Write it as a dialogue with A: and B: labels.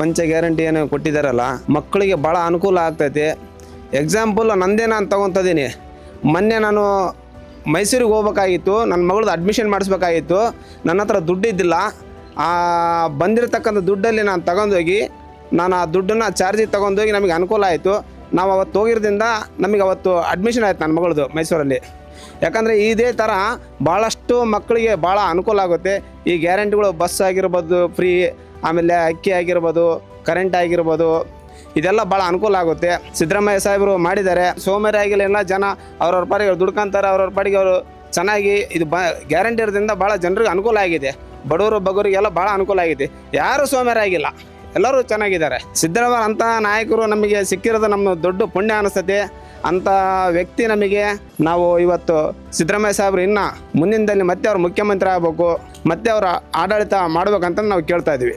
A: ಪಂಚ ಗ್ಯಾರಂಟಿ ಏನು ಕೊಟ್ಟಿದ್ದಾರಲ್ಲ ಮಕ್ಕಳಿಗೆ ಭಾಳ ಅನುಕೂಲ ಆಗ್ತೈತಿ. ಎಕ್ಸಾಂಪಲ್ ನಂದೇ ನಾನು ತಗೊತಿದ್ದೀನಿ. ಮೊನ್ನೆ ನಾನು ಮೈಸೂರಿಗೆ ಹೋಗ್ಬೇಕಾಗಿತ್ತು, ನನ್ನ ಮಗಳದ್ದು ಅಡ್ಮಿಷನ್ ಮಾಡಿಸ್ಬೇಕಾಗಿತ್ತು. ನನ್ನ ಹತ್ರ ದುಡ್ಡು ಇದ್ದಿಲ್ಲ. ಬಂದಿರತಕ್ಕಂಥ ದುಡ್ಡಲ್ಲಿ ನಾನು ತಗೊಂಡೋಗಿ ನಾನು ಆ ದುಡ್ಡನ್ನು ಚಾರ್ಜಿಗೆ ತಗೊಂಡೋಗಿ ನಮಗೆ ಅನುಕೂಲ ಆಯಿತು. ನಾವು ಅವತ್ತು ಹೋಗಿರೋದ್ರಿಂದ ನಮಗೆ ಅವತ್ತು ಅಡ್ಮಿಷನ್ ಆಯಿತು ನನ್ನ ಮಗಳದು ಮೈಸೂರಲ್ಲಿ. ಯಾಕಂದರೆ ಇದೇ ಥರ ಭಾಳಷ್ಟು ಮಕ್ಕಳಿಗೆ ಭಾಳ ಅನುಕೂಲ ಆಗುತ್ತೆ. ಈ ಗ್ಯಾರಂಟಿಗಳು ಬಸ್ ಆಗಿರ್ಬೋದು ಫ್ರೀ, ಆಮೇಲೆ ಅಕ್ಕಿ ಆಗಿರ್ಬೋದು, ಕರೆಂಟ್ ಆಗಿರ್ಬೋದು, ಇದೆಲ್ಲ ಭಾಳ ಅನುಕೂಲ ಆಗುತ್ತೆ. ಸಿದ್ದರಾಮಯ್ಯ ಸಾಹೇಬರು ಮಾಡಿದ್ದಾರೆ. ಸೋಮಾರಿ ಆಗಿಲ್ಲ, ಎಲ್ಲ ಜನ ಅವ್ರವ್ರ ಪಾಡಿಗೆ ಅವ್ರು ದುಡ್ಕೊಂತಾರೆ, ಅವ್ರವ್ರ ಪಾಡಿಗೆ ಅವರು ಚೆನ್ನಾಗಿ ಇದು ಗ್ಯಾರಂಟಿ ಇರೋದ್ರಿಂದ ಭಾಳ ಜನರಿಗೆ ಅನುಕೂಲ ಆಗಿದೆ. ಬಡವರು ಬಗ್ಗರಿಗೆಲ್ಲ ಭಾಳ ಅನುಕೂಲ ಆಗಿದೆ. ಯಾರೂ ಸೋಮಾರಿ ಆಗಿಲ್ಲ, ಎಲ್ಲರೂ ಚೆನ್ನಾಗಿದ್ದಾರೆ. ಸಿದ್ದರಾಮಯ್ಯ ಅಂಥ ನಾಯಕರು ನಮಗೆ ಸಿಕ್ಕಿರೋದು ನಮ್ಮ ದೊಡ್ಡ ಪುಣ್ಯ ಅನಿಸ್ತದೆ. ಅಂಥ ವ್ಯಕ್ತಿ ನಮಗೆ ನಾವು ಇವತ್ತು ಸಿದ್ದರಾಮಯ್ಯ ಸಾಹೇಬರು ಇನ್ನು ಮುಂದಿನದಲ್ಲಿ ಮತ್ತೆ ಅವ್ರು ಮುಖ್ಯಮಂತ್ರಿ ಆಗಬೇಕು, ಮತ್ತೆ ಅವರ ಆಡಳಿತ ಮಾಡಬೇಕಂತ ನಾವು ಕೇಳ್ತಾ ಇದ್ದೀವಿ.